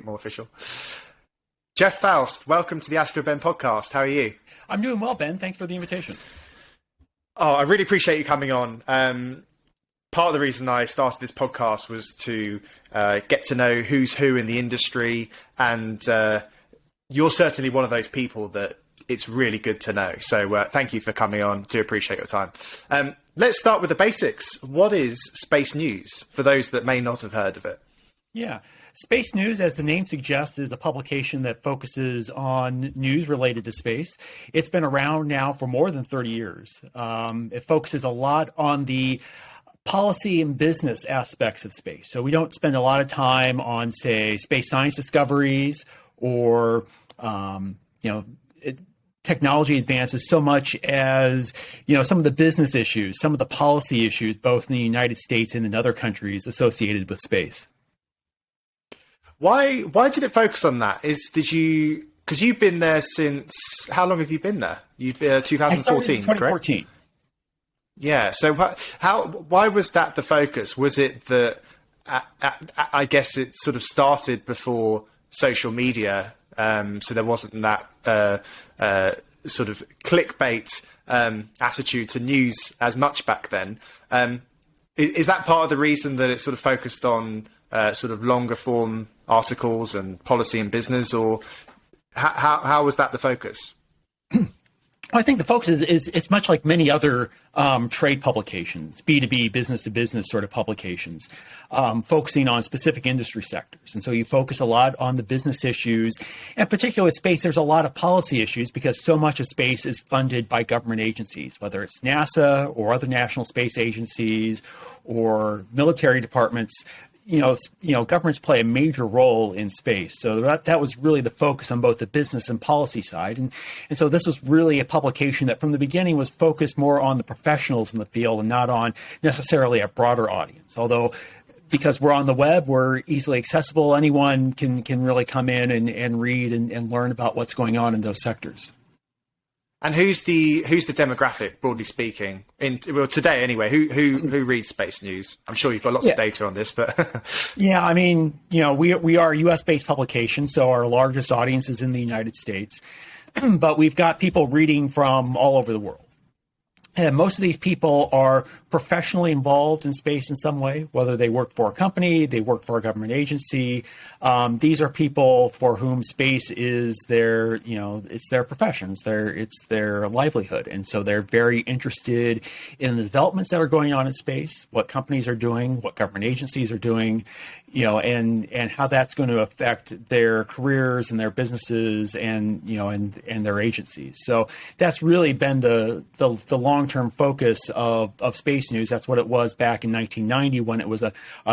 more official. Jeff Foust, welcome to the Astro Ben podcast. How are you? I'm doing well, Ben. Thanks for the invitation. Oh, I really appreciate you coming on. Part of the reason I started this podcast was to get to know who's who in the industry, and you're certainly one of those people that it's really good to know. So thank you for coming on. Do appreciate your time. Let's start with the basics. What is SpaceNews for those that may not have heard of it? Yeah. SpaceNews, as the name suggests, is a publication that focuses on news related to space. It's been around now for more than 30 years. It focuses a lot on the policy and business aspects of space. So we don't spend a lot of time on, say, space science discoveries or, technology advances so much as, some of the business issues, some of the policy issues, both in the United States and in other countries associated with space. Why did it focus on that? Because you've been there since, how long have you been there? You've been 2014, 2014. Correct? Yeah. So why was that the focus? Was it that, I guess it sort of started before social media, so there wasn't that sort of clickbait attitude to news as much back then. Is that part of the reason that it sort of focused on sort of longer form articles and policy and business, or how was that the focus? I think the focus is it's much like many other trade publications, B2B, business to business sort of publications, focusing on specific industry sectors. And so you focus a lot on the business issues, and particularly with space, there's a lot of policy issues because so much of space is funded by government agencies, whether it's NASA or other national space agencies or military departments. Governments play a major role in space. So that was really the focus on both the business and policy side. And so this was really a publication that from the beginning was focused more on the professionals in the field and not on necessarily a broader audience. Although because we're on the web, we're easily accessible. Anyone can really come in and read and learn about what's going on in those sectors. And who's the demographic, broadly speaking? Today anyway, who reads SpaceNews? I'm sure you've got lots of data on this, but yeah, I mean, we are a U.S.-based publication, so our largest audience is in the United States, but we've got people reading from all over the world. And most of these people are professionally involved in space in some way, whether they work for a company, they work for a government agency. These are people for whom space is their, it's their profession, it's their livelihood. And so they're very interested in the developments that are going on in space, what companies are doing, what government agencies are doing, and how that's going to affect their careers and their businesses and their agencies. So that's really been the long-term focus of SpaceNews. That's what it was back in 1990 when it was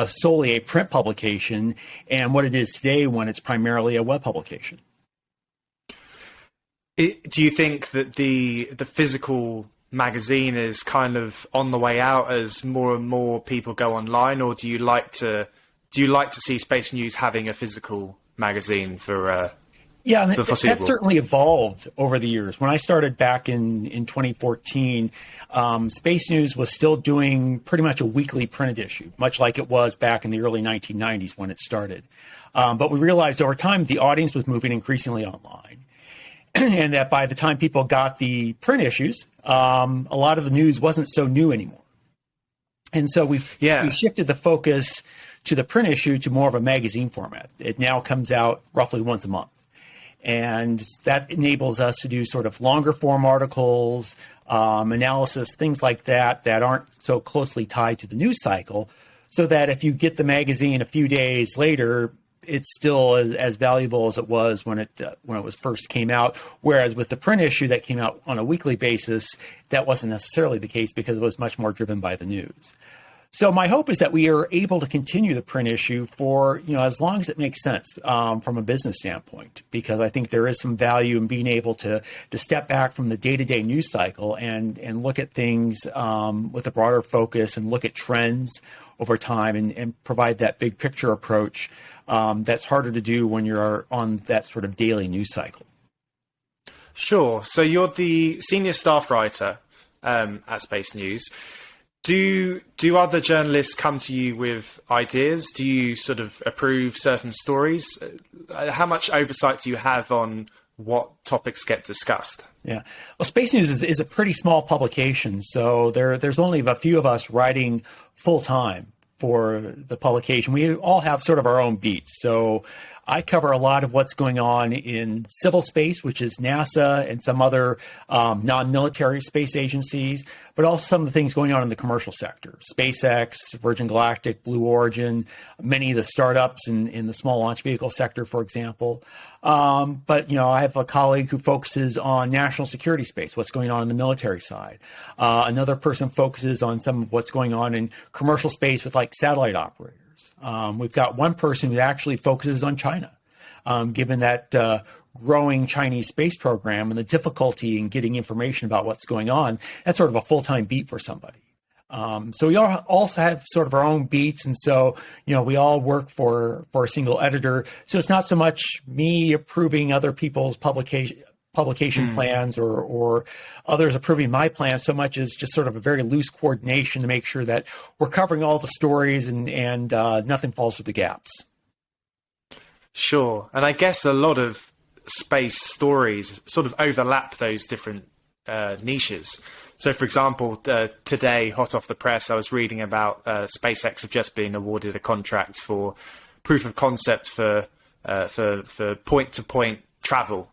solely a print publication, and what it is today when it's primarily a web publication. Do you think that the physical magazine is kind of on the way out as more and more people go online, or do you like to see SpaceNews having a physical magazine for that certainly evolved over the years. When I started back in 2014, SpaceNews was still doing pretty much a weekly printed issue, much like it was back in the early 1990s when it started. But we realized over time the audience was moving increasingly online. And that by the time people got the print issues, a lot of the news wasn't so new anymore. And so we shifted the focus to the print issue to more of a magazine format. It now comes out roughly once a month. And that enables us to do sort of longer form articles, analysis, things like that aren't so closely tied to the news cycle, so that if you get the magazine a few days later, it's still as valuable as it was when it was first came out. Whereas with the print issue that came out on a weekly basis, that wasn't necessarily the case because it was much more driven by the news. So my hope is that we are able to continue the print issue for, as long as it makes sense from a business standpoint, because I think there is some value in being able to step back from the day-to-day news cycle and look at things with a broader focus and look at trends over time and provide that big picture approach that's harder to do when you're on that sort of daily news cycle. Sure. So you're the senior staff writer at SpaceNews. Do other journalists come to you with ideas? Do you sort of approve certain stories? How much oversight do you have on what topics get discussed? Yeah. Well, Space News is a pretty small publication, so there's only a few of us writing full time for the publication. We all have sort of our own beats. So I cover a lot of what's going on in civil space, which is NASA and some other non-military space agencies, but also some of the things going on in the commercial sector. SpaceX, Virgin Galactic, Blue Origin, many of the startups in the small launch vehicle sector, for example. But, I have a colleague who focuses on national security space, what's going on in the military side. Another person focuses on some of what's going on in commercial space with like satellite operators. We've got one person who actually focuses on China, given that growing Chinese space program and the difficulty in getting information about what's going on. That's sort of a full-time beat for somebody. So we all also have sort of our own beats. And so, we all work for a single editor. So it's not so much me approving other people's publication plans or others approving my plans so much as just sort of a very loose coordination to make sure that we're covering all the stories and nothing falls through the gaps. Sure. And I guess a lot of space stories sort of overlap those different niches. So, for example, today, hot off the press, I was reading about SpaceX have just been awarded a contract for proof of concept for point-to-point travel.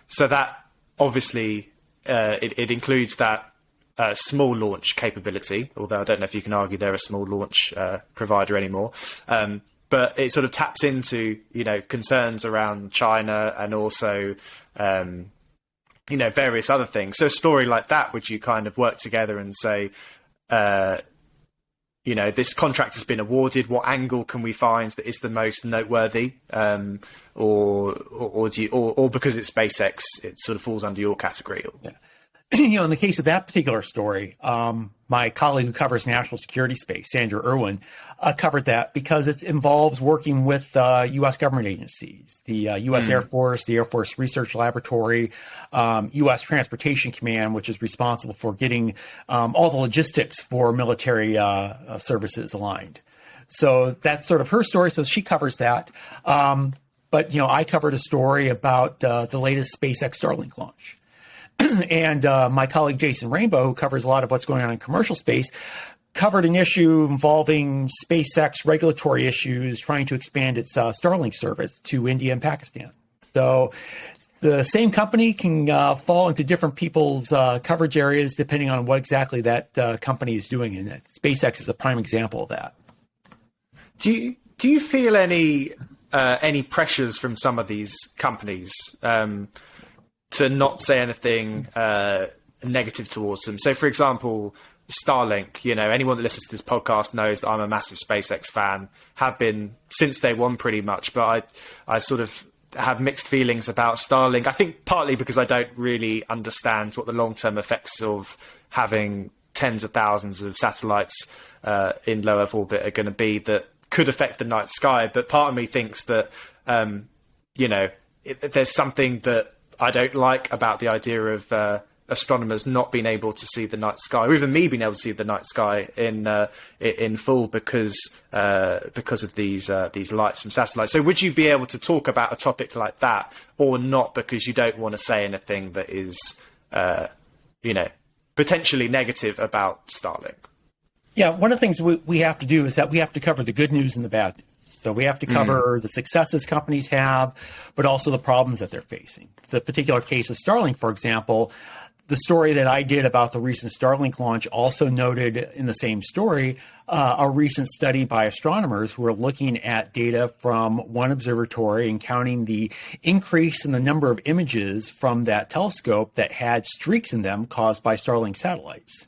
So that obviously it includes that small launch capability, although I don't know if you can argue they're a small launch provider anymore. But it sort of taps into, concerns around China and also, various other things. So a story like that, would you kind of work together and say, this contract has been awarded, what angle can we find that is the most noteworthy? Or because it's SpaceX, it sort of falls under your category? Yeah. In the case of that particular story, my colleague who covers national security space, Sandra Irwin, covered that because it involves working with U.S. government agencies, the U.S. Air Force, the Air Force Research Laboratory, U.S. Transportation Command, which is responsible for getting all the logistics for military services aligned. So that's sort of her story. So she covers that. But, I covered a story about the latest SpaceX Starlink launch. And my colleague Jason Rainbow, who covers a lot of what's going on in commercial space, covered an issue involving SpaceX regulatory issues trying to expand its Starlink service to India and Pakistan. So the same company can fall into different people's coverage areas depending on what exactly that company is doing. And SpaceX is a prime example of that. Do you feel any pressures from some of these companies to not say anything negative towards them? So, for example, Starlink, anyone that listens to this podcast knows that I'm a massive SpaceX fan, have been since day one pretty much, but I sort of have mixed feelings about Starlink. I think partly because I don't really understand what the long-term effects of having tens of thousands of satellites in low Earth orbit are going to be that could affect the night sky. But part of me thinks that, there's something that I don't like about the idea of astronomers not being able to see the night sky, or even me being able to see the night sky in full because of these lights from satellites. So would you be able to talk about a topic like that, or not, because you don't want to say anything that is potentially negative about Starlink? Yeah, one of the things we have to do is that we have to cover the good news and the bad news. So we have to cover the successes companies have, but also the problems that they're facing. The particular case of Starlink, for example, the story that I did about the recent Starlink launch also noted in the same story a recent study by astronomers who are looking at data from one observatory and counting the increase in the number of images from that telescope that had streaks in them caused by Starlink satellites.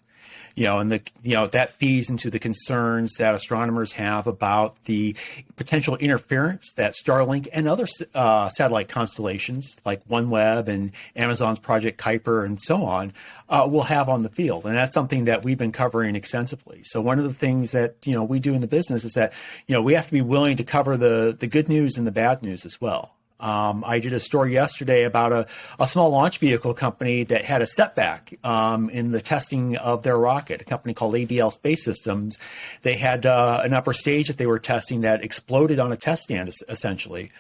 And that feeds into the concerns that astronomers have about the potential interference that Starlink and other satellite constellations like OneWeb and Amazon's Project Kuiper and so on will have on the field. And that's something that we've been covering extensively. So one of the things that, we do in the business is that, we have to be willing to cover the good news and the bad news as well. I did a story yesterday about a small launch vehicle company that had a setback in the testing of their rocket, a company called AVL Space Systems. They had an upper stage that they were testing that exploded on a test stand, essentially.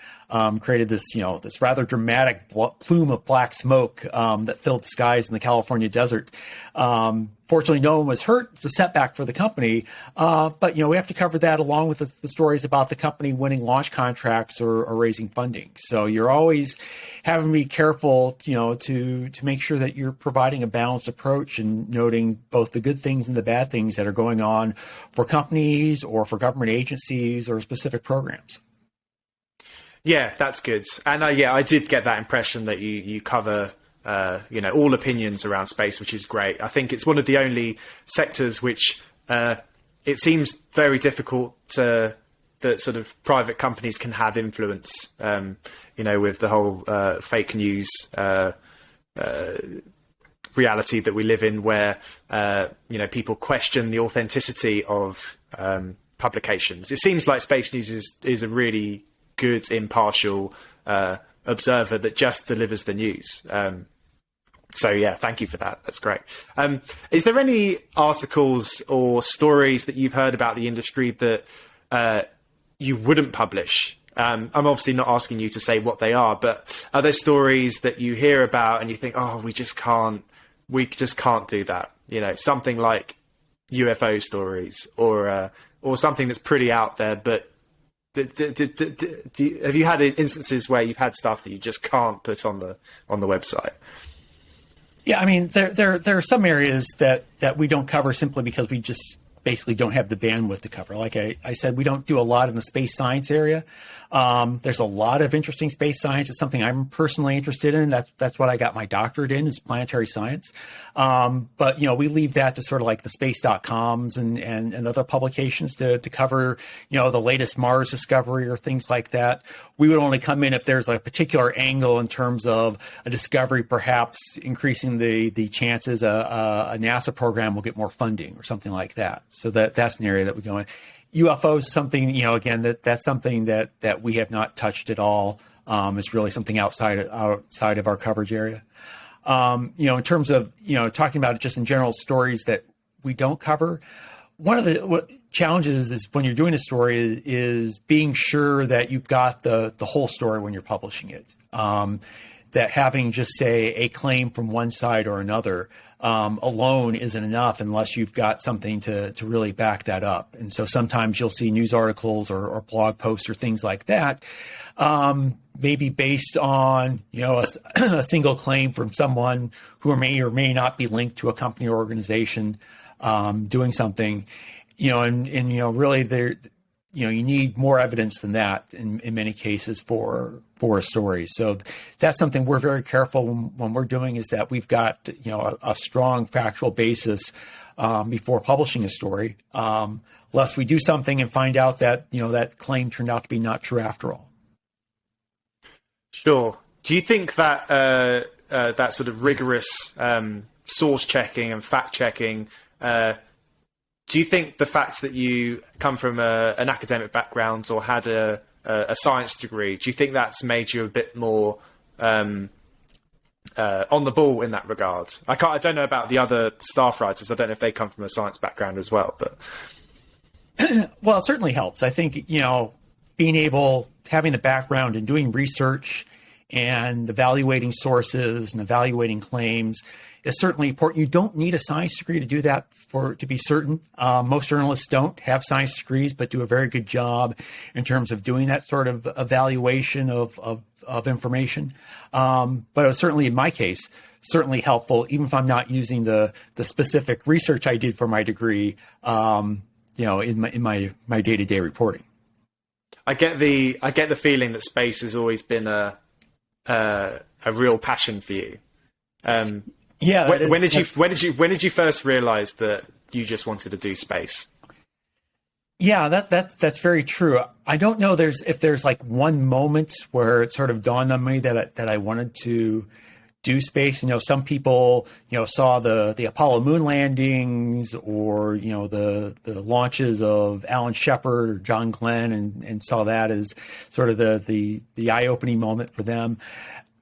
Created this, this rather dramatic plume of black smoke that filled the skies in the California desert. Fortunately, no one was hurt. It's a setback for the company. But, we have to cover that along with the stories about the company winning launch contracts or raising funding. So you're always having to be careful, to make sure that you're providing a balanced approach and noting both the good things and the bad things that are going on for companies or for government agencies or specific programs. Yeah, that's good. And I did get that impression that you cover, all opinions around space, which is great. I think it's one of the only sectors which it seems very difficult that sort of private companies can have influence, with the whole fake news reality that we live in, where, people question the authenticity of publications. It seems like SpaceNews is a really good, impartial observer that just delivers the news. So yeah, thank you for that. That's great. Is there any articles or stories that you've heard about the industry that you wouldn't publish? I'm obviously not asking you to say what they are, but are there stories that you hear about and you think, oh, we just can't do that? Something like UFO stories or something that's pretty out there, but have you had instances where you've had stuff that you just can't put on the website? Yeah, I mean, there are some areas that we don't cover simply because we just basically don't have the bandwidth to cover. Like I said, we don't do a lot in the space science area. There's a lot of interesting space science. It's something I'm personally interested in. That's what I got my doctorate in, is planetary science. But, we leave that to sort of like the space.coms and other publications to cover, the latest Mars discovery or things like that. We would only come in if there's a particular angle in terms of a discovery, perhaps increasing the chances a NASA program will get more funding or something like that. So that's an area that we go in. UFO is something, again, that's something that we have not touched at all. It's really something outside of our coverage area. In terms of, talking about it just in general, stories that we don't cover, one of the challenges is when you're doing a story is being sure that you've got the whole story when you're publishing it. That having just, say, a claim from one side or another alone isn't enough unless you've got something to really back that up. And so sometimes you'll see news articles or blog posts or things like that, maybe based on, a single claim from someone who may or may not be linked to a company or organization doing something, really there, you need more evidence than that in many cases for a story. So that's something we're very careful when we're doing, is that we've got, a strong factual basis before publishing a story, lest we do something and find out that, that claim turned out to be not true after all. Sure. Do you think that that sort of rigorous source checking and fact checking, do you think the fact that you come from an academic background or had a science degree, do you think that's made you a bit more on the ball in that regard? I don't know about the other staff writers. I don't know if they come from a science background as well, but well, it certainly helps. I think, having the background and doing research and evaluating sources and evaluating claims is certainly important. You don't need a science degree to do that, to be certain. Most journalists don't have science degrees, but do a very good job in terms of doing that sort of evaluation of information. But it was certainly, in my case, certainly helpful, even if I'm not using the specific research I did for my degree, in my day-to-day reporting. I get the feeling that space has always been a real passion for you. Yeah. When did you first realize that you just wanted to do space? Yeah, that's very true. I don't know if there's like one moment where it sort of dawned on me that I wanted to do space. Some people, saw the Apollo moon landings, or, the launches of Alan Shepard or John Glenn, and saw that as sort of the eye-opening moment for them.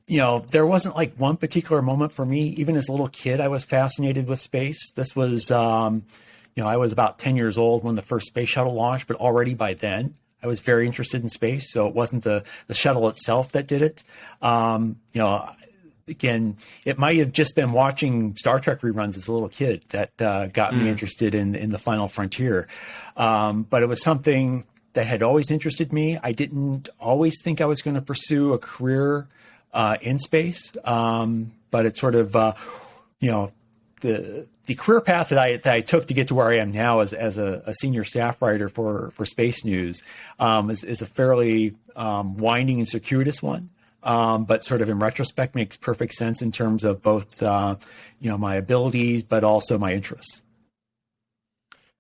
There wasn't like one particular moment for me. Even as a little kid, I was fascinated with space. This was, I was about 10 years old when the first space shuttle launched, but already by then I was very interested in space. So it wasn't the shuttle itself that did it. Again, it might have just been watching Star Trek reruns as a little kid that got me interested in the final frontier. But it was something that had always interested me. I didn't always think I was going to pursue a career in space, but it's sort of, the career path that I took to get to where I am now as a senior staff writer for SpaceNews is a fairly winding and circuitous one. But sort of in retrospect makes perfect sense in terms of both, my abilities, but also my interests.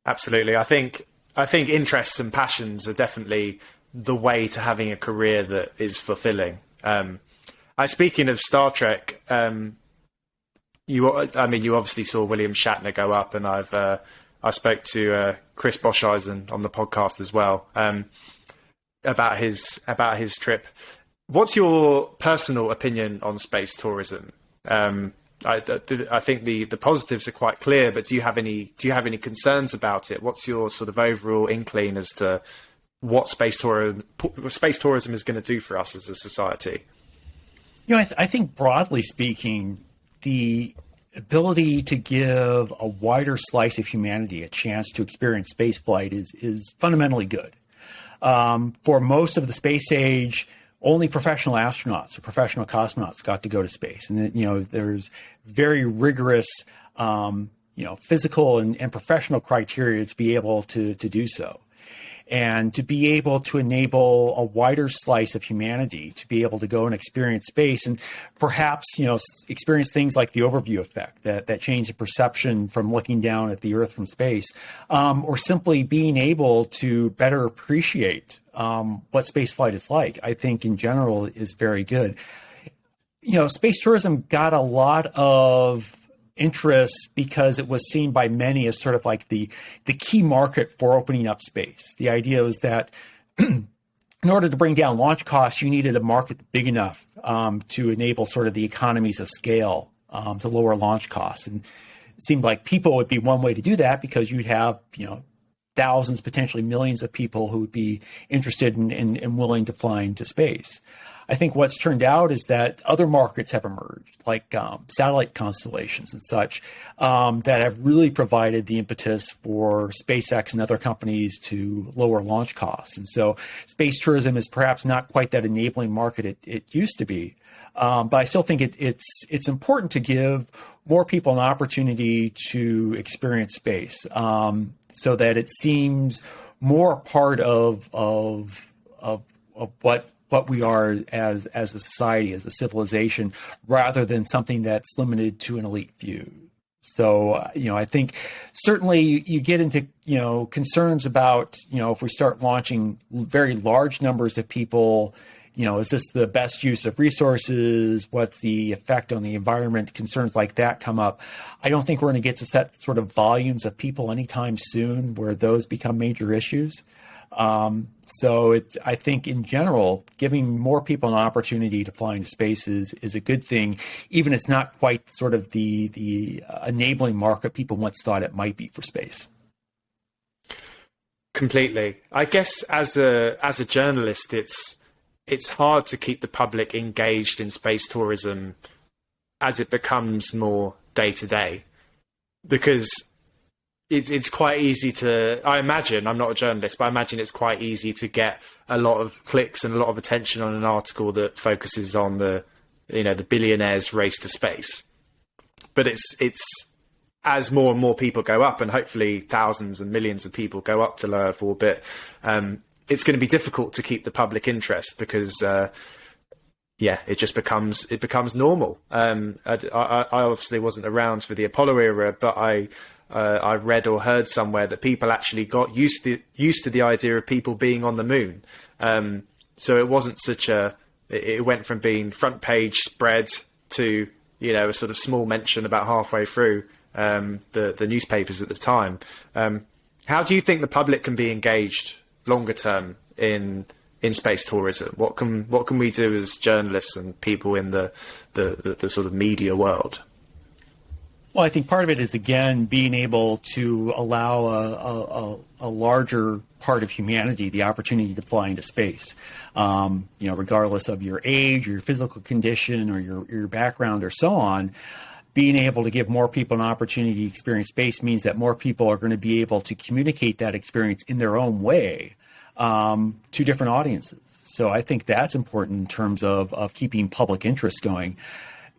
Absolutely. I think interests and passions are definitely the way to having a career that is fulfilling. Speaking of Star Trek, you obviously saw William Shatner go up, and I spoke to Chris Bosheisen on the podcast as well about his trip. What's your personal opinion on space tourism? I think the positives are quite clear, but do you have any concerns about it? What's your sort of overall inkling as to what space tourism is going to do for us as a society? I think broadly speaking, the ability to give a wider slice of humanity a chance to experience spaceflight is fundamentally good. For most of the space age, only professional astronauts or professional cosmonauts got to go to space. And then, there's very rigorous, physical and professional criteria to be able to do so. And to be able to enable a wider slice of humanity to be able to go and experience space, and perhaps, experience things like the overview effect, that change of perception from looking down at the Earth from space, or simply being able to better appreciate what spaceflight is like, I think in general is very good. Space tourism got a lot of interest because it was seen by many as sort of like the key market for opening up space. The idea was that in order to bring down launch costs, you needed a market big enough to enable sort of the economies of scale to lower launch costs. And it seemed like people would be one way to do that, because you'd have, thousands, potentially millions of people who would be interested and willing to fly into space. I think what's turned out is that other markets have emerged, like satellite constellations and such, that have really provided the impetus for SpaceX and other companies to lower launch costs. And so space tourism is perhaps not quite that enabling market it used to be. But I still think it's important to give more people an opportunity to experience space, so that it seems more a part of what we are as a society, as a civilization, rather than something that's limited to an elite few. So, I think certainly you get into, concerns about, if we start launching very large numbers of people, is this the best use of resources? What's the effect on the environment? Concerns like that come up. I don't think we're going to get to set sort of volumes of people anytime soon where those become major issues. So I think in general, giving more people an opportunity to fly into space is a good thing, even if it's not quite sort of the enabling market people once thought it might be for space. Completely. I guess as a journalist, it's hard to keep the public engaged in space tourism as it becomes more day to day, because it's quite easy to, I imagine, I'm not a journalist, but I imagine it's quite easy to get a lot of clicks and a lot of attention on an article that focuses on the billionaire's race to space. But it's as more and more people go up, and hopefully thousands and millions of people go up to low Earth orbit, it's going to be difficult to keep the public interest, because it just becomes normal. I obviously wasn't around for the Apollo era, but I read or heard somewhere that people actually got used to the idea of people being on the moon. So it wasn't it went from being front page spread to a sort of small mention about halfway through the newspapers at the time. How do you think the public can be engaged longer term in space tourism? What can we do as journalists and people in the sort of media world? Well, I think part of it is, again, being able to allow a larger part of humanity the opportunity to fly into space, regardless of your age, your physical condition, or your background, or so on. Being able to give more people an opportunity to experience space means that more people are going to be able to communicate that experience in their own way to different audiences. So I think that's important in terms of keeping public interest going.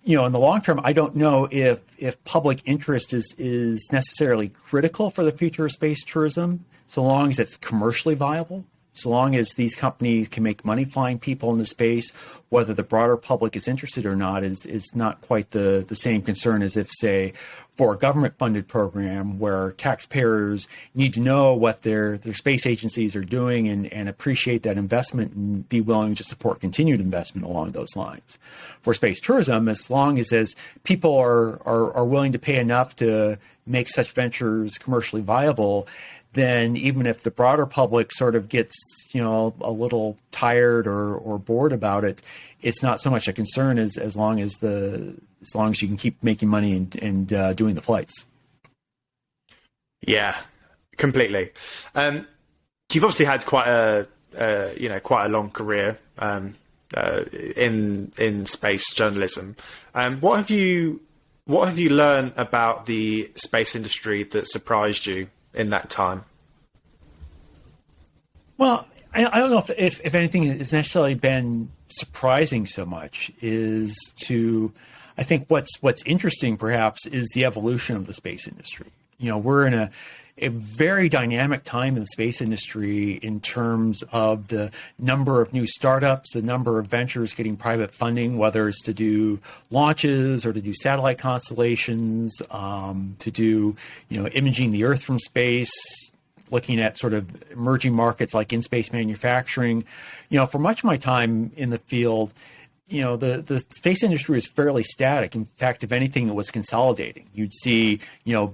In the long term, I don't know if public interest is necessarily critical for the future of space tourism, so long as it's commercially viable, so long as these companies can make money flying people into space. Whether the broader public is interested or not is not quite the same concern as if, say, for a government-funded program where taxpayers need to know what their space agencies are doing and appreciate that investment and be willing to support continued investment along those lines. For space tourism, as long as people are willing to pay enough to make such ventures commercially viable, then even if the broader public sort of gets, a little tired or bored about it, it's not so much a concern as long as you can keep making money and doing the flights. Yeah, completely. You've obviously had quite a long career in space journalism. What have you learned about the space industry that surprised you in that time? Well, I don't know if anything has necessarily been surprising so much. I think what's interesting perhaps is the evolution of the space industry. We're in a very dynamic time in the space industry in terms of the number of new startups, the number of ventures getting private funding, whether it's to do launches or to do satellite constellations, to do, imaging the Earth from space, looking at sort of emerging markets like in-space manufacturing. For much of my time in the field, the space industry was fairly static. In fact, if anything, it was consolidating. You'd see,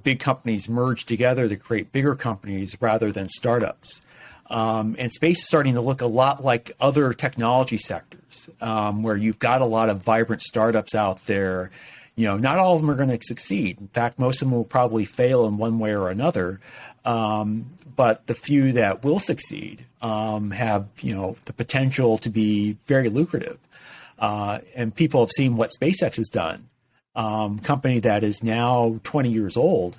big companies merge together to create bigger companies rather than startups. And space is starting to look a lot like other technology sectors, where you've got a lot of vibrant startups out there. Not all of them are going to succeed. In fact, most of them will probably fail in one way or another. But the few that will succeed have, the potential to be very lucrative. And people have seen what SpaceX has done. Company that is now 20 years old,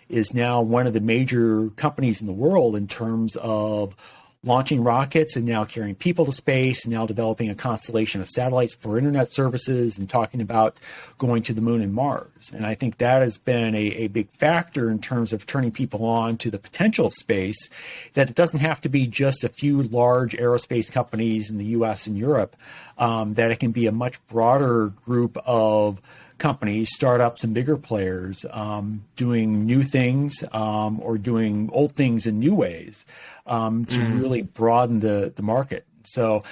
is now one of the major companies in the world in terms of launching rockets and now carrying people to space and now developing a constellation of satellites for internet services and talking about going to the moon and Mars. And I think that has been a big factor in terms of turning people on to the potential of space, that it doesn't have to be just a few large aerospace companies in the US and Europe, that it can be a much broader group of companies, startups, and bigger players doing new things or doing old things in new ways to really broaden the market. So,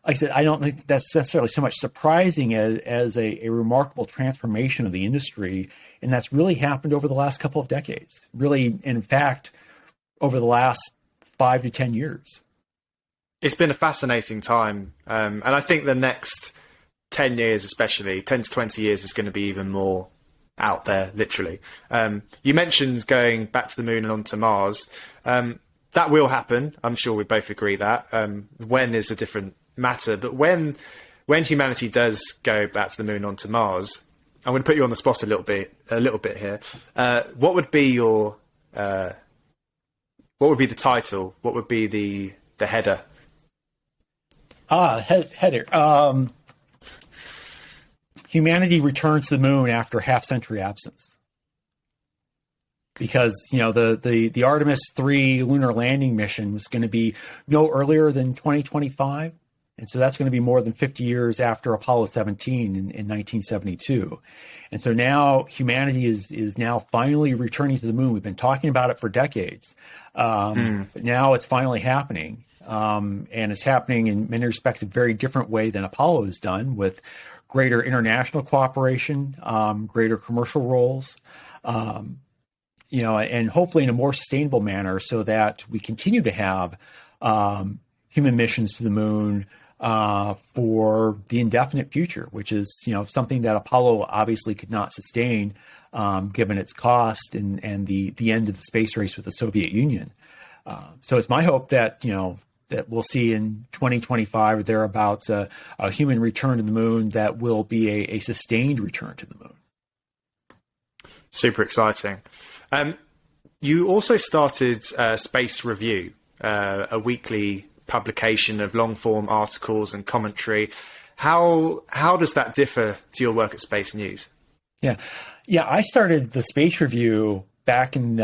like I said, I don't think that's necessarily so much surprising as a remarkable transformation of the industry. And that's really happened over the last couple of decades, really, in fact, over the last 5 to 10 years. It's been a fascinating time. And I think the next 10 years, especially 10 to 20 years, is going to be even more out there, literally. You mentioned going back to the moon and onto Mars. That will happen. I'm sure we both agree that. When is a different matter. But when humanity does go back to the moon onto Mars, I'm going to put you on the spot a little bit here. What would be your what would be the title? What would be the header? Header. Humanity returns to the moon after half-century absence. Because, the Artemis 3 lunar landing mission was going to be no earlier than 2025. And so that's going to be more than 50 years after Apollo 17 in 1972. And so now humanity is now finally returning to the moon. We've been talking about it for decades. But now it's finally happening. and it's happening in many respects a very different way than Apollo has done, with greater international cooperation, greater commercial roles, and hopefully in a more sustainable manner, so that we continue to have human missions to the moon for the indefinite future, which is something that Apollo obviously could not sustain, given its cost and the end of the space race with the Soviet Union. So it's my hope that that we'll see in 2025 or thereabouts a human return to the moon that will be a sustained return to the moon. Super exciting. You also started Space Review, a weekly publication of long-form articles and commentary. How does that differ to your work at Space News? Yeah, I started the Space Review back in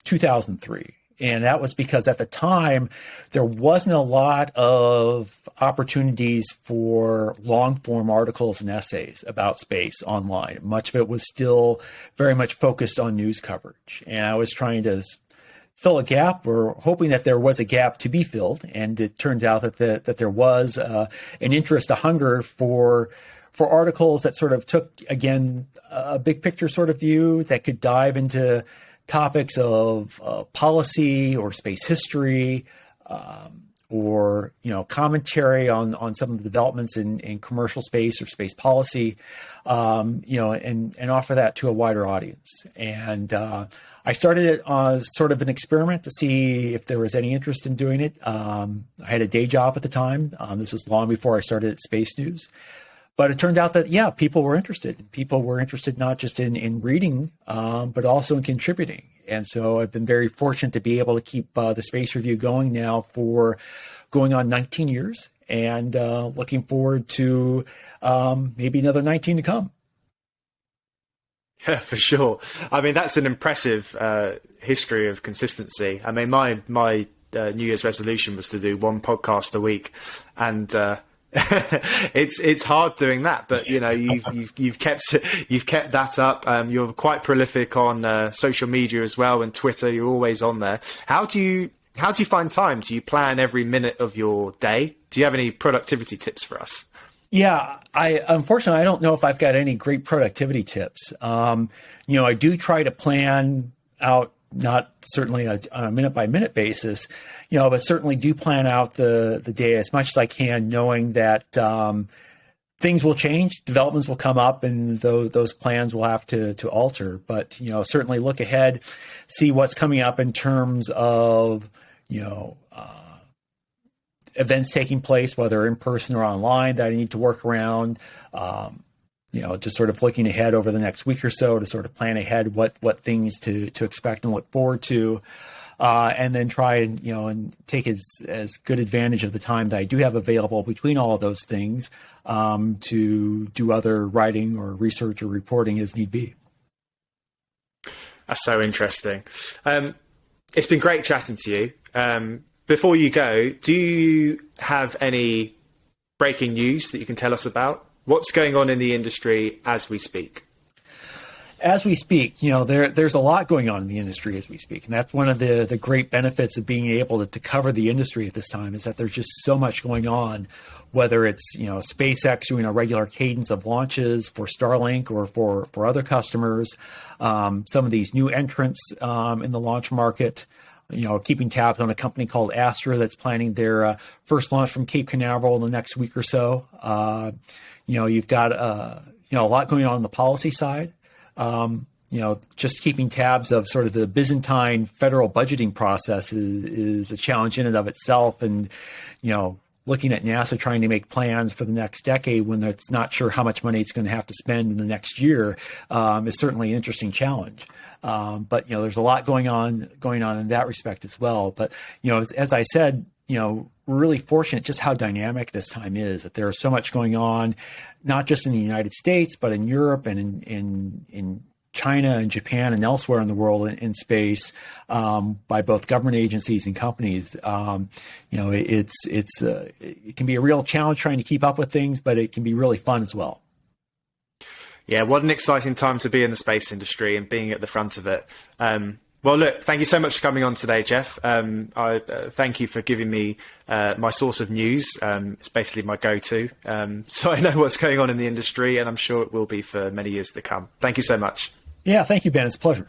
2003. And that was because at the time, there wasn't a lot of opportunities for long-form articles and essays about space online. Much of it was still very much focused on news coverage. And I was trying to fill a gap, or hoping that there was a gap to be filled. And it turns out that there was an interest, a hunger for articles that sort of took, again, a big picture sort of view that could dive into topics of policy or space history, or commentary on some of the developments in commercial space or space policy, and offer that to a wider audience. And I started it as sort of an experiment to see if there was any interest in doing it. I had a day job at the time. This was long before I started at Space News. But it turned out that, people were interested. People were interested not just in reading, but also in contributing. And so I've been very fortunate to be able to keep the Space Review going now for going on 19 years, and looking forward to maybe another 19 to come. Yeah, for sure. I mean, that's an impressive history of consistency. I mean, my New Year's resolution was to do one podcast a week, and it's hard doing that, but you've kept that up. You're quite prolific on social media as well, and Twitter. You're always on there. How do you find time? Do you plan every minute of your day? Do you have any productivity tips for us? Yeah, unfortunately, I don't know if I've got any great productivity tips. I do try to plan out, not certainly on a minute-by-minute basis, but certainly do plan out the day as much as I can, knowing that things will change, developments will come up, and those plans will have to alter. But certainly look ahead, see what's coming up in terms of events taking place, whether in person or online, that I need to work around. Just sort of looking ahead over the next week or so to sort of plan ahead what things to expect and look forward to, and then try and take as good advantage of the time that I do have available between all of those things, to do other writing or research or reporting as need be. That's so interesting. It's been great chatting to you. Before you go, do you have any breaking news that you can tell us about? What's going on in the industry as we speak? As we speak, there's a lot going on in the industry as we speak. And that's one of the great benefits of being able to cover the industry at this time, is that there's just so much going on, whether it's, SpaceX doing a regular cadence of launches for Starlink or for other customers, some of these new entrants in the launch market, keeping tabs on a company called Astra that's planning their first launch from Cape Canaveral in the next week or so. You've got a lot going on the policy side. Just keeping tabs of sort of the Byzantine federal budgeting process is a challenge in and of itself. And, looking at NASA trying to make plans for the next decade when it's not sure how much money it's going to have to spend in the next year is certainly an interesting challenge. But there's a lot going on in that respect as well. But as I said, we're really fortunate just how dynamic this time is, that there's so much going on, not just in the United States, but in Europe and in China and Japan and elsewhere in the world in space, by both government agencies and companies. It can be a real challenge trying to keep up with things, but it can be really fun as well. Yeah, what an exciting time to be in the space industry and being at the front of it. Well, look, thank you so much for coming on today, Jeff. I thank you for giving me my source of news. It's basically my go-to. So I know what's going on in the industry, and I'm sure it will be for many years to come. Thank you so much. Yeah, thank you, Ben. It's a pleasure.